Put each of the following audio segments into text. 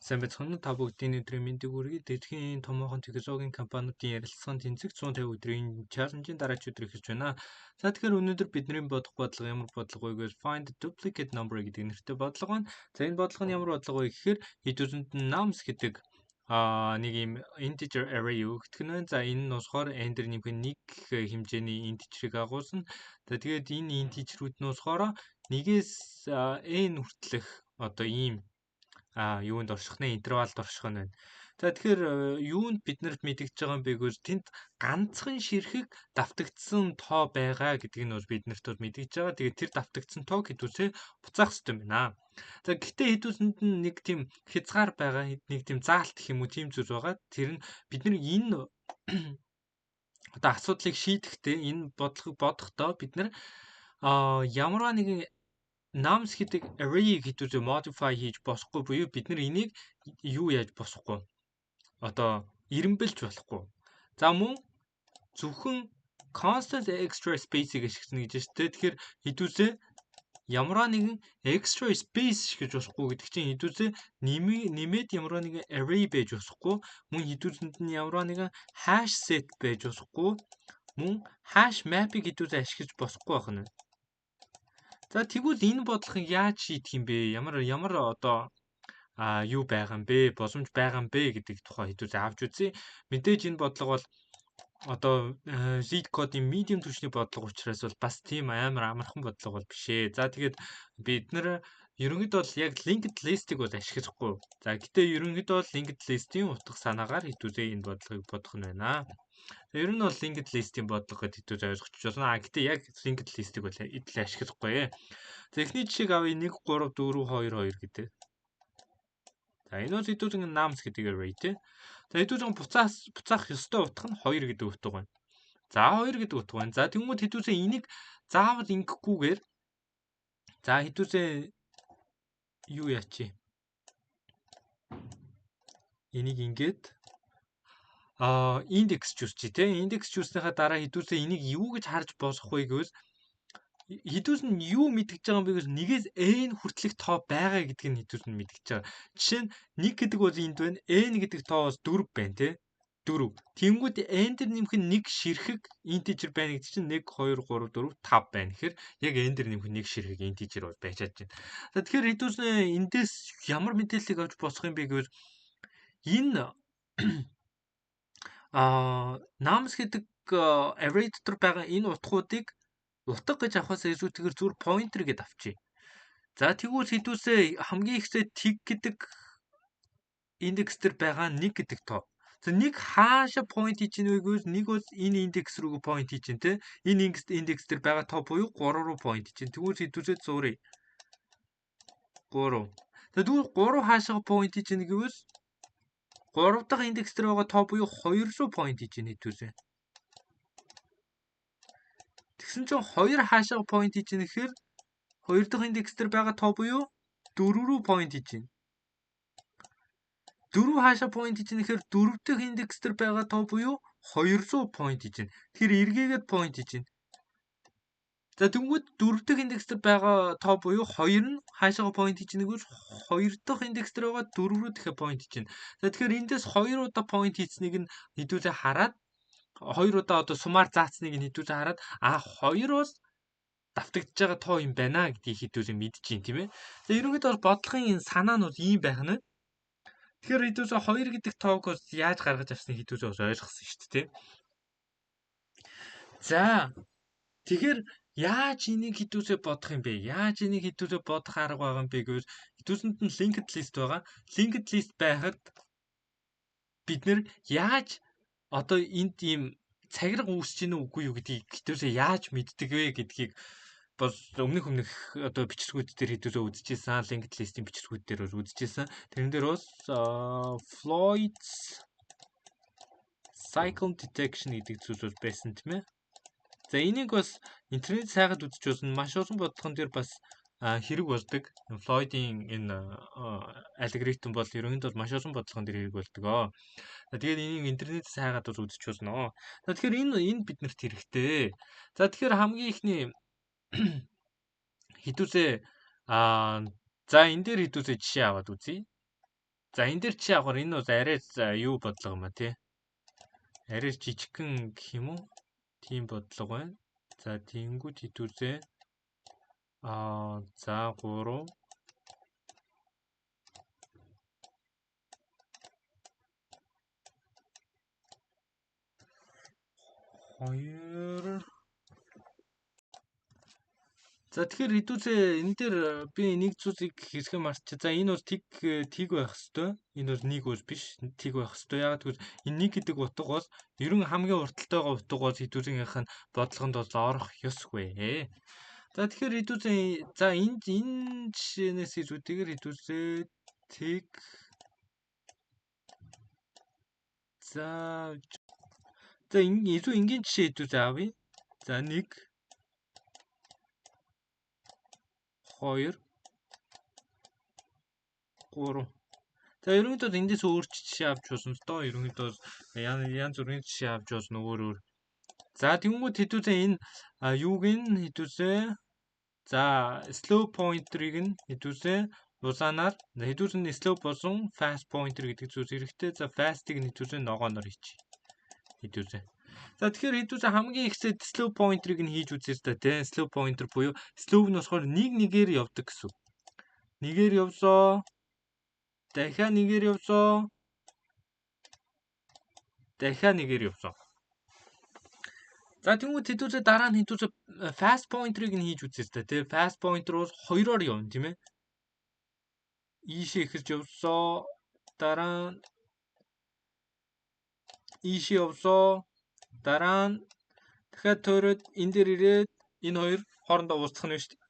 Сайн байцгаана уу? Та бүгдийн өдрийн мэндийг хүргэе. Дэлхийн томоохон технологийн компаниудын ярилцлагын тэнцэг 150 өдрийн чаленжийн дараач өдөр эхэлж байна. За тэгэхээр өнөөдөр бидний бодох бодлого ямар бодлого вэ гэвэл find the duplicate number гэдэг нэртэй бодлого байна. За энэ бодлого нь ямар бодлого вэ гэхээр хэд үзэнд нь nums гэдэг нэг юм integer array өгдөг нь. За энэ нь болохоор n дээр нэмэх нэг хэмжээний integer-ыг агуулсан. За тэгээд энэ integer-үүд нь болохоор нэгээс n хүртэлх одоо ийм юунд орших нэ интервалд орших нь байна. За тэгэхээр юунд биднэрт мэдэгдэж байгаа юм бэ гэвэл тэнд ганцхан ширхэг давтагдсан тоо байгаа гэдгийг нь бол биднэрт бол мэдэгдэж байгаа. Тэгээд тэр давтагдсан тоог хэдүүлээ буцаах хэрэгтэй юм байна. За гэхдээ хэдүүлсэнд нь нэг тийм хязгаар байгаа, нэг тийм заалт гэх юм уу тийм зүйл байгаа. Тэр нь бид нар энэ одоо асуудлыг шийдэхдээ энэ бодлогыг бодохдоо бид нар ямарваа нэгэн nums гэдэг array-ийг хэдүүлээ modify хийж босохгүй буюу бид нар энийг юу яаж босохгүй одоо ирэмбэлж болохгүй. За мөн зөвхөн constant extra space-ийг ашиглана гэж байна шүү дээ. Тэгэхээр хэдүүлээ ямарваа нэгэн extra space гэж босохгүй гэдэг чинь хэдүүлээ нэмээд ямарваа нэгэн array байж босохгүй, мөн хэдүүлсэнд нь ямарваа нэгэн hash set байж босохгүй, мөн hash map-ыг хэдүүлээ ашиглаж босохгүй байх нь. За тэгвэл энэ бодлогыг яаж шийдэх юм бэ? Ямар одоо юу байгаа юм бэ? Боломж байгаа юм бэ гэдэг тухай хэдүүлээ авч үзье. Мэдээж энэ бодлого бол одоо lead code-ийн medium түвшний бодлого учраас бол бас тийм амар амархан бодлого бол биш ээ. За тэгээд бид нэр ерөнхийдөө бол яг linked list-ийг бол ашиглахгүй. За гэтээ ерөнхийдөө бол linked list-ийн утга санаагаар хэдүүлээ энэ бодлогыг бодох нь байна. Ер нь бол linked list-ийн бодлого гэдээ хэдүүлээ ойлгочих болно. Гэтээ яг linked list-ийг бол идэл ашиглахгүй. За эхний жишээг авъя 1 3 4 2 2 гэдэг. За энэ бол хэдүүлэн nums гэдэг array тий. За хэдүүлэн буцаах ёстой утга нь 2 гэдэг утга байна. За 2 гэдэг утга байна. За тэгмүүд хэдүүлээ энийг заавал ингэхгүйгээр за хэдүүлээ юу яачи. Энийг ингээд индекс чүсчи тий. Индекс чүснийхаа дараа хэдүүлээ энийг юу гэж харж болох вэ гэвэл хэдүүлс нь юу мэдгэж байгаа юм бэ гэвэл нэгээс n хүртэлх тоо байгаа гэдгийг нь хэдүүлс нь мэдгэж байгаа. Жишээ нь 1 гэдэг бол энд байна. n гэдэг тоо бас 4 байна тий. 4. Тэнгүүд n дээр нэмэх нь 1 ширхэг integer байна гэдэг чинь 1 2 3 4 5 байна. Тэгэхээр яг n дээр нэмэх 1 ширхэг integer бол байж чадж байна. За тэгэхээр хэдүүлснээ эндээс ямар мэдээллийг авч босох юм бэ гэвэл энэ nums гэдэг array дотор байгаа энэ утгуудыг утга гэж авахаас илүү тэгэр зүгээр pointer гэдээ авчий. За тэгвэл хэдүүлээ хамгийн ихсээ тэг гэдэг индекс дээр байгаа 1 гэдэг тоо. За нэг хаашаа point хийж ийн вэ гэвэл нэг бол энэ индекс рүү point хийж ийн те. Энэ индекс дээр байгаа тоо буюу 3 руу point хийж ийн. Тэгвэл хэдүүлээ 100. 3. За тэгвэл 3 хаашаа point хийж ийн гэвэл 3 дахь индекс дээр байгаа тоо буюу 2 руу point хийж ийн хэдүүлээ. Тэгсэн чинь 2 хаашаа point хийж ийн гэхээр 2 дахь индекс дээр байгаа тоо буюу 4 руу point хийж ийн. 4 хаашаа point хийж ийн гэхээр 4 дахь индекс дээр байгаа тоо буюу 200 point хийж ийн. Тэгэхээр эргээгээд point хийж ийн. За тэгвэл 4 дахь индекс дээр байгаа тоо буюу 2 нь хаашаа point хийж ийн гэвэл 2 дахь индекс дээр байгаа 4 рүү дахиад point хийж ийн. За тэгэхээр эндээс 2 удаа point хийцнийг нь хэдүүлээ хараад 2 удаа одоо сумаар заацныг нь хэдүүлээ хараад 2 бол давтагдж байгаа тоо юм байна гэдгийг хэдүүлээ мэдчихээн тийм ээ. За ерөнхийдөө бол бодлогын энэ санаа нь бол ийм байх нь. Тэгэхээр хэдүүлээ 2 гэдэг тоог бол яаж гаргаж авсныг хэдүүлээ бас ойлгосон шүү дээ. За тэгэхээр яаж энийг хэдүүлээ бодох юм бэ? Яаж энийг хэдүүлээ бодох арга байгаа юм бэ гэвэл хэдүүлсэнд нь linked list байгаа. Linked list байхад бид нэр яаж одоо энд ийм цагирга үүсэж гинэ үгүй юу гэдгийг хэдүүлээ яаж мэддэг вэ гэдгийг бол өмнөх одоо бичлэгүүд дээр хэдүүлээ үзчихсэн. Linked list-ийн бичлэгүүд дээр бол үзчихсэн. Тэрэн дээр бол Floyd's cycle detection гэдэг зүйл бол байсан тийм ээ. За энийг бас интернет сайгаад үзэж болно. Маш олон бодлогон дээр бас хэрэг болдог. Floyd-ийн энэ алгоритм бол ерөнхийдөө маш олон бодлогон дээр хэрэг болдог. Тэгээд энийг интернет сайгаад бол үзэж болно. За тэгэхээр энэ биднэрт хэрэгтэй. За тэгэхээр хамгийн ихний хэдүүлээ за энэ дээр хэдүүлээ жишээ аваад үзье. За энэ дээр чи яг энэ бас арай юу бодлого юм а тий. Арай жижигхэн гэх юм уу? Тийм бодлого байна. За тэгэнгүүт хитүүзээ за 3 2 За тэгэхээр хитүүзээ энэ дээр би нэг зүйлийг хэлэхээ мартчих. За энэ бол тиг байх хэвээр. Энэ бол нэг үс биш. Тиг байх хэвээр. Яг тэгвэл энэ нэг гэдэг утга бол ерөн хамгийн урталтайгаа утга бол хитүүзийнх нь бодлогонд бол орох ёсгүй. За тэгэхээр хитүүзээ за энэ жишээнээс хитүүтэйгээр хитүүзээ тиг за илүү энгийн жишээ хитүүзээ авъя. За 1 2 3 За ерөнхийдөө эндээс өөр жишээ авч болно л доо. Ерөнхийдөө янз бүрийн жишээ авч болно өөр. За тэгэнгүүт хитүүзээ энэ юуг нь хитүүзээ за slow pointer-ыг нь хитүүзээ улаанаар хитүүзээ нь slow болсон fast pointer гэдэг зүйлс хэрэгтэй. За fast-ыг нь хитүүзээ ногооноор хийчих. Хитүүзээ. За тэгэхээр хитүүзээ хамгийн ихсээд slow pointer-ыг нь хийж үзье та тийм slow pointer буюу slow нь болохоор нэгээр явдаг гэсэн. Нэгээр явсоо дахиад нэгээр явсоо дахиад нэгээр явсоо. За тэгвэл хитүүзээ дараа нь хитүүзээ fast pointer-ыг нь хийж үзье та тийм fast pointer бол 2-оор явна тийм ээ. Ийшээ ихэж явсоо дараа нь ийшээ явсоо дараа нь дахиад тойроод энэ дээр ирээд энэ хоёр хоорондоо уулзах нь шүү дээ.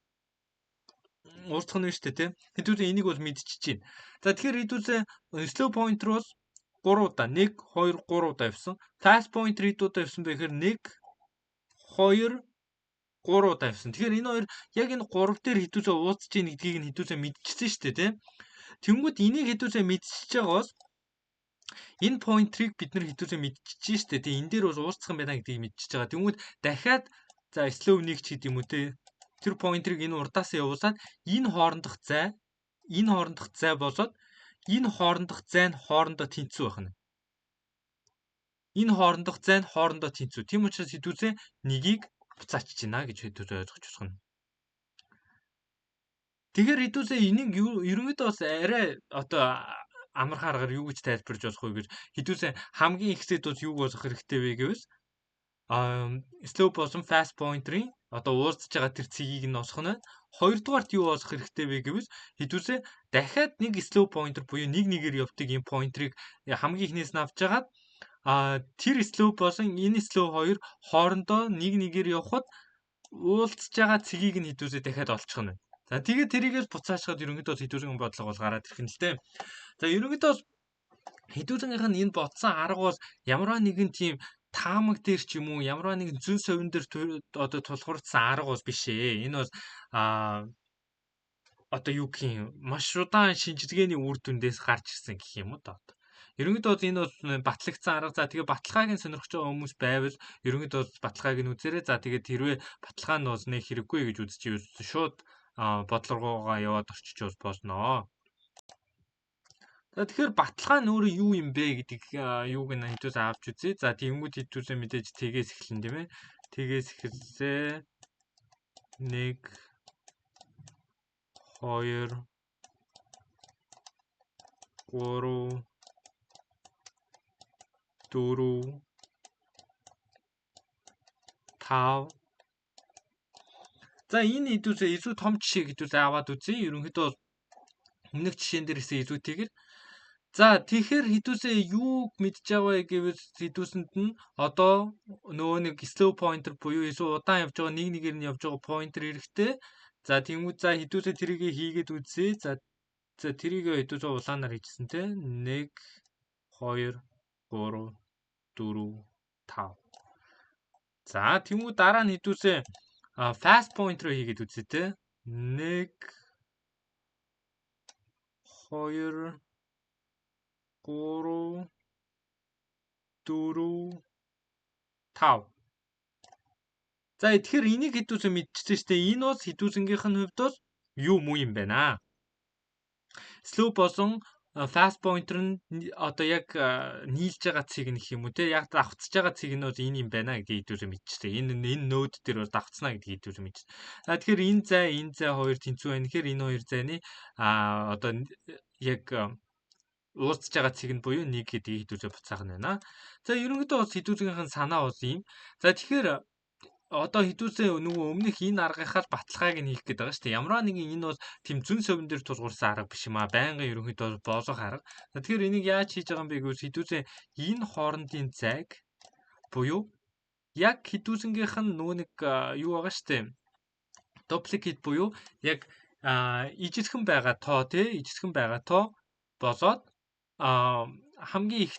Уулзах нь шүү дээ тийм. Хитүүзээ энийг бол мэдчихэж байна. За тэгэхээр хитүүзээ slow pointer бол 3 удаа 1 2 3 удаа явсан. Fast pointer хэд удаа явсан бэ гэхээр 1 2 3 удаа явсан. Тэгэхээр энэ хоёр яг энэ 3 дээр хитүүзээ уулзж ийн гэдгийг нь хитүүзээ мэдчихсэн шүү дээ тийм. Тэнгүүд энийг хитүүзээ мэдчихэж байгаа бол энэ pointer-ыг бид нэр хитүүзээ мэдчихэж шүү дээ. Тэгээ энэ дээр бол уулзах юм байна гэдгийг мэдчихэж байгаа. Тэнгүүд дахиад за slow нэг ч гэдэг юм уу те. Тэр pointer-ыг энэ урдаас явуулаад энэ хоорондох зай болоод энэ хоорондох зай нь хоорондоо тэнцүү байх нь. Энэ хоорондох зай нь хоорондоо тэнцүү. Тийм учраас хитүүзээ нэгийг буцаачиж байна гэж хитүүзээ ойлгож байна. Тэгэхээр хитүүзээ энийг ерөнхийдөө бас арай одоо амархан аргаар юу гэж тайлбарж болох вэ гэж хитүүзээ хамгийн ихсэд бол юу болох хэрэгтэй вэ гэвэл slow болсон fast pointer-ийн одоо уулзж байгаа тэр цэгийг нь олох нь хоёрдугаарт юу олох хэрэгтэй вэ гэвэл хитүүзээ дахиад нэг slow pointer буюу нэгээр явдаг юм pointer-ыг хамгийн ихнээс нь авч жагаад тэр slow болсон энэ slow хоёр хоорондоо нэгээр явхад уулзж байгаа цэгийг нь хитүүзээ дахиад олчих нь. За тэгээд тэрийгээс буцаачгаад ерөнхийдөө хитүүзийн бодлого бол гараад ирэх нь л дээ. За ерөнхийдөө хитүүзийнх нь энэ бодсон арга бол ямарваа нэгэн тийм таамаг дээр ч юм уу ямарваа нэгэн зүн совин дээр одоо тулгуурдсан арга бол биш ээ. Энэ бол одоо юу гэх юм маш удаан шинжилгээний үр дүндээс гарч ирсэн гэх юм уу доо. Ерөнхийдөө энэ бол батлагдсан арга. За тэгээ баталгааг нь сонирхож байгаа хүмүүс байвал ерөнхийдөө баталгааг нь үзээрэй. За тэгээд хэрвээ баталгаа нь бол нэг хэрэггүй гэж үзчихвэл шууд бодлогоогоо яваад орчиж болно. За тэгэхээр баталгаа нь өөрөө юу юм бэ гэдэг юуг нь хитүүзээ авч үзье. За тэгэнгүүт хитүүзээ мэдээж тгээс эхэлнэ тийм ээ. Тгээс эхэлсээ 1 2 3 4 5 За энэ хитүүзээ илүү том жишээ хитүүзээ аваад үзье. Ерөнхийдөө өмнөх жишээн дээрээс илүүтэйгээр за тэгэхээр хитүүзээ юуг мэдж байгаа вэ гэвэл хитүүсэнд нь одоо нөгөө нэг slow pointer буюу илүү удаан явж байгаа нэгээр нь явж байгаа pointer эрэхтэй. За тэгмүү за хитүүсээ тэрийг хийгээд үзье. За тэрийг хитүүсээ улаанаар хийжсэн те 1 2 3 4 5 За тэгмүү дараа нь хитүүсээ fast pointer хийгээд үзье те 1 2 3 4 5 За тэгэхээр энийг хитүүсэн мэдчихсэн шүү дээ. Энэ бол хитүүсэнгийнх нь хувьд бол юу муу юм байна аа. Slow болсон fast pointer нь одоо яг нийлж байгаа цэг нэх юм уу те яг давхцаж байгаа цэг нь бол энэ юм байна гэдгийг хэдүүрээ мэдчихтэй. Энэ нode дээр бол давхцнаа гэдгийг хэдүүрээ мэдчихтэй. Тэгэхээр энэ зай хоёр тэнцүү байна. Тэгэхээр энэ хоёр зайны одоо яг уулзж байгаа цэг нь буюу 1 гэдгийг хэдүүрээ буцаах нь байна. За ерөнхийдөө бас хэдүүрийн санаа бол ийм. За тэгэхээр одоо хэдүүсээ нөгөө өмнөх энэ аргынхаар баталгааг нь хийх гээд байгаа шүү дээ. Ямарваа нэгэн энэ бол тийм зүн совин дээр тулгуурсан арга биш юм аа. Байнгын ерөнхийдөө боолох арга. Тэгэхээр энийг яаж хийж байгаа юм бэ гэвэл хэдүүсээ энэ хоорондын зайг буюу яг хэдүүсэнгийнх нь нөгөө нэг юу байгаа шүү дээ. Duplicate буюу яг ижирхэн байгаа тоо тий ижирхэн байгаа тоо болоод хамгийн их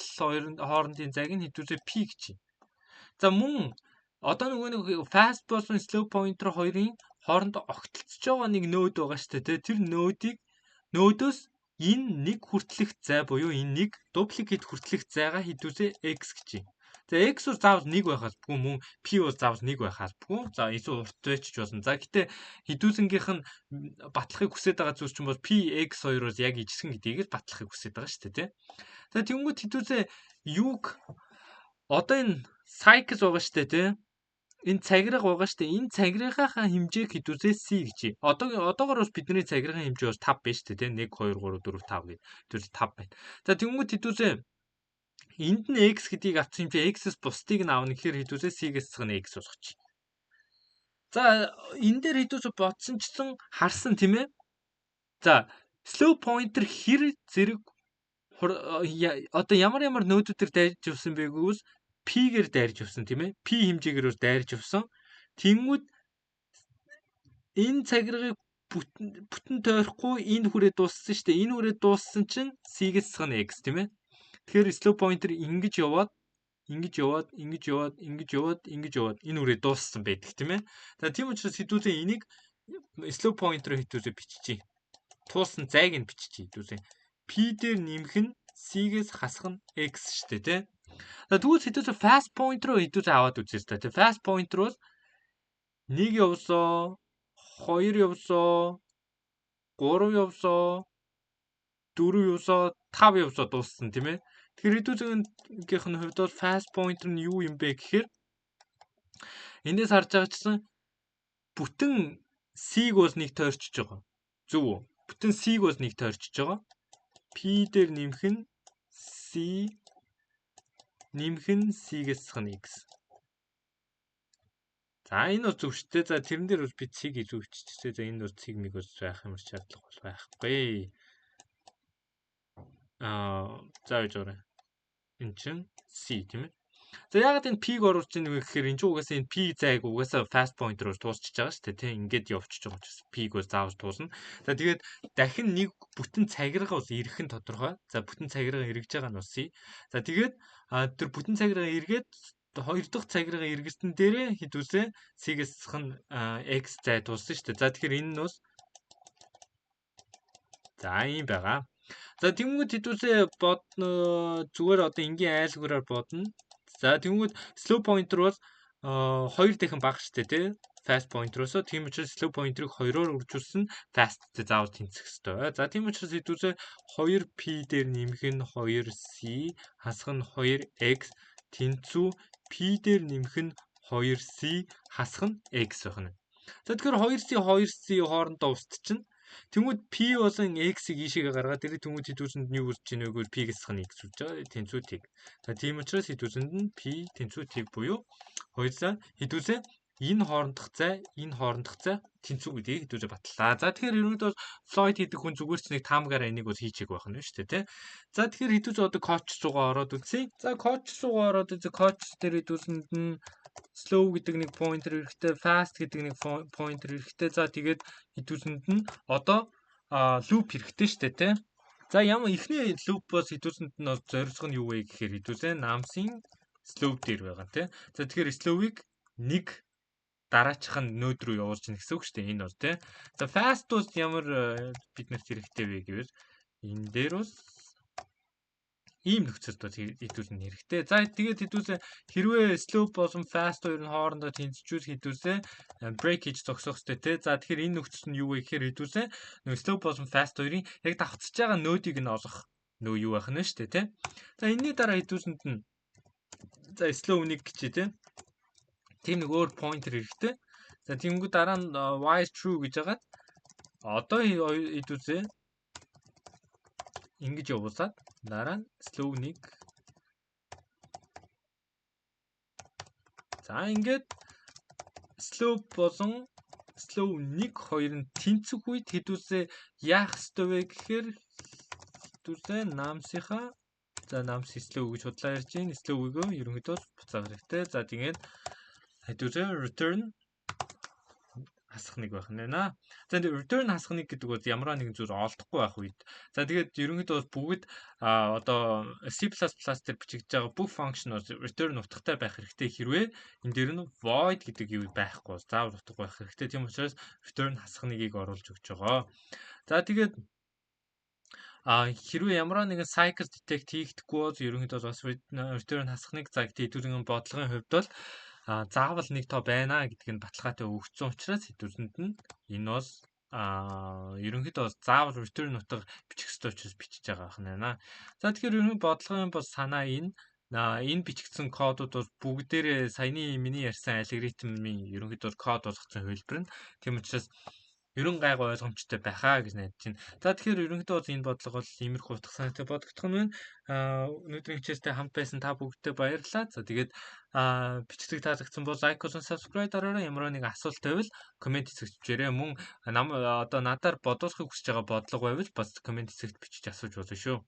хоорондын зайг нь хэдүүсээ p гэж байна. За мөн одоо нөгөө нэг fast болон slow pointer хоёрын хоорондоо огтлцож байгаа нэг нode байгаа шүү дээ. Тэр нодоос энэ нэг хүртэлх зай буюу энэ нэг duplicate хүртэлх зайгаа хэдүүсээ x гэж байна. За x бол заавал 1 байх албагүй мөн p бол заавал 1 байх албагүй. За эсвэл урт байж болно. За гэтээ хэдүүсэнгийнх нь батлахыг хүсэж байгаа зүйлс чинь бол p x 2 бол яг ижисгэн гэдгийг л батлахыг хүсэж байгаа шүү дээ, тий. За тэнгуү хэдүүсээ юг одоо энэ cycle байгаа шүү дээ, тий. Энэ цагираг байгаа шүү дээ. Энэ цагирагийнхаа хэмжээг хэдүүсээ c гэж. Одоогоор бас бидний цагирагын хэмжээ бас 5 байна шүү дээ. 1 2 3 4 5 гэдэг. Тэр 5 байна. За тэнгуү хэдүүсээ энд нь x гэдгийг авсан юм чи x-с бусдыг нь аавна гэхээр хэдүүсээ c-гээс цэцгэн x болох чи. За энэ дээр хэдүүсээ бодсончсон харсан тийм ээ. За slow pointer хэр зэрэг одоо ямар нодуудаар дайрж явсан бэ гэвэл p-гээр дайрж явсан тийм ээ. p хэмжээгээр дайрж явсан. Тэнгүүд энэ цагиргыг бүтэн тойрохгүй энэ хүрээ дууссан шүү дээ. Энэ хүрээ дууссан чинь c-гээс цэцгэн x тийм ээ. Тэгэхээр slow pointer ингэж яваад энэ үрээ дууссан байдаг тийм ээ. За тийм учраас хэдүүсээ энийг slow pointer хэдүүсээ биччихье. Туулсан зайг нь биччихье хэдүүсээ. P дээр нэмэх нь C-гээс хасах нь X шүү дээ тий. За тэгвэл хэдүүсээ fast pointer хэдүүсээ аваад үзье та. Тэг fast pointer бол 1 явсоо, 2 явсоо, 3 явсоо, 4 явсоо, 5 явсоо дууссан тийм ээ. Тэгэхээр хэдүүсэнгийнх нь хувьд бол fast pointer нь юу юм бэ гэхээр эндээс харж байгаа чинь бүтэн C-г бол нэг тойрчиж байгаа. Зөв үү? Бүтэн C-г бол нэг тойрчиж байгаа. P дээр нэмэх нь C C-гээс цэцгэн X. За энэ бол зөв шүү дээ. За тэрэн дээр бол би C гэж өвччихээ. За энэ бол C миг бол байх ямар шаардлага бол байхгүй. За яаж вэ? Энд чинь C тийм ээ. За ягаад энэ P-г оруулж ийн гэхээр энэ ч угаасаа энэ P зайг угаасаа fast pointer-оор туусчиж байгаа шүү дээ тийм. Ингээд явчихж байгаа учраас P-г бол заавал туусна. За тэгээд дахин нэг бүтэн цагирга бол ирэх нь тодорхой. За бүтэн цагирга эргэж байгаа нь бас C. За тэгээд тэр бүтэн цагирга эргээд хоёр дахь цагирга эргэсэн дээрээ хэдүүсээ C-гээс цэцгэн X зай тууссан шүү дээ. За тэгэхээр энэ нь бас за ийм байгаа. За тэнгууд хэдүүсээ бодно зүгээр одоо энгийн айлгуураар бодно. За тэнгууд slow pointer бол 2 дахин бага штэ тий. Fast pointer-оос тийм учраас slow pointer-ыг 2-оор үржүүлсэн fast-тэй заавал тэнцэх ёстой. За тийм учраас хэдүүсээ 2p дээр нэмэх нь 2c хасах нь 2x тэнцүү p дээр нэмэх нь 2c хасах нь x байх нь. За тэгэхээр 2c хоорондоо устчихна. Тэнгүүд p болон x-ийг ийшээгээ гаргаад тэр тэнгүүд хэдүүсэнд нь юу үрж ийнэ гэвэл p гэсэн нь x үрж байгаа. Тэнцүү тэг. За тийм учраас хэдүүсэнд нь p тэнцүү тэг буюу хоёулаа хэдүүсээ энэ хоорондох зай тэнцүү гэдгийг хэдүүсээ батлаа. За тэгэхээр ерөнхийдөө Floyd гэдэг хүн зүгээр ч нэг таамагаараа энийг бол хийчихэг байх нь шүү дээ тий. За тэгэхээр хэдүүсээ одоо coach руугаа ороод үзье. За coach руугаа ороод үзье. Coach дээр хэдүүсэнд нь slow гэдэг нэг pointer эрэхтэй, fast гэдэг нэг pointer эрэхтэй. За тэгээд хэдүүсэнд нь одоо loop эрэхтэй шүү дээ тий. За ямар ихний loop бас хэдүүсэнд нь зорилго нь юу вэ гэхээр хэдүүсээ намсын slow дээр байгаа тий. За тэгэхээр slow-ыг нэг дараачих нь нode руу явуулж гин гэсэн үг шүү дээ. Энэ бол тий. За fast бол ямар биднэрт хэрэгтэй вэ гэвэл энэ дээр бол ийм нөхцөлд бол хэдүүс нь хэрэгтэй. За тэгээд хэдүүсээ хэрвээ slow болон fast хоёр нь хоорондоо тэнцвчүүл хэдүүсээ break хийж зогсоох хэрэгтэй тий. За тэгэхээр энэ нөхцөл нь юу вэ гэхээр хэдүүсээ slow болон fast хоёрын яг давхцаж байгаа нодыг нь олох Нөө юу байх нь шүү дээ, тий. За энэний дараа хэдүүсэнд нь за slow unique гэж тий. Тийм нэг өөр pointer хэрэгтэй. За тиймгүй дараа нь while true гэж хагаад одоо хэдүүсээ ингэж явуулаад дараа нь slow unique. За ингээд slow болон slow unique хоёр нь тэнцэх үед хэдүүсээ яах ёстой вэ гэхээр хэдүүсээ намсынхаа за намс slow гэж худлаа ярьж байна. Slow-ийг ерөнхийдөө буцаах хэрэгтэй. За тэгээд хэдүүсээ return хасах нэг байх нь байна. За энэ return хасах нэг гэдэг бол ямар нэгэн зүйл олдохгүй байх үед. За тэгээд ерөнхийдөө бүгд одоо C++ дээр бичигдэж байгаа бүх function return утгатай байх хэрэгтэй. Хэрвээ энэ дээр нь void гэдэг юу байхгүй бол заавал утга байх хэрэгтэй. Тийм учраас return хасах нэгийг оруулж өгч байгаа. За тэгээд хэрвээ ямар нэгэн cycle detect хийгдэхгүй бол ерөнхийдөө бас return хасах нэг за гэдэг хэдүүрийн бодлогын хувьд бол заавал нэг тоо байна гэдг нь баталгаатай өгсөн учраас хэдүүсэнд нь энэ бол ерөнхийдөө заавал return утга бичих ёстой учраас бичиж байгаа юм байна. За тэгэхээр ерөнхий бодлогын бол санаа энэ бичигдсэн кодууд бол бүгдээрээ саяны миний ярьсан алгоритмын ерөнхийдөө код болгоцсон хувилбар нь. Тийм учраас ерөн гайгүй ойлгомжтой байхаа гэж найдаж байна. За тэгэхээр ерөнхийдөө энэ бодлого бол иймэрхүү утга санаатай бодогдох нь байна. Өнөөдрийн хичээлтэй хамт байсан та бүгдтэй баярлалаа. За тэгээд бичлэг таалагдсан бол лайк болон subscribe дараарай. Ямар нэг асуулт байвал комент хэсэгт бичээрэй. Мөн одоо надаар бодуулахыг хүсэж байгаа бодлого байвал бас комент хэсэгт бичиж асууж болно шүү.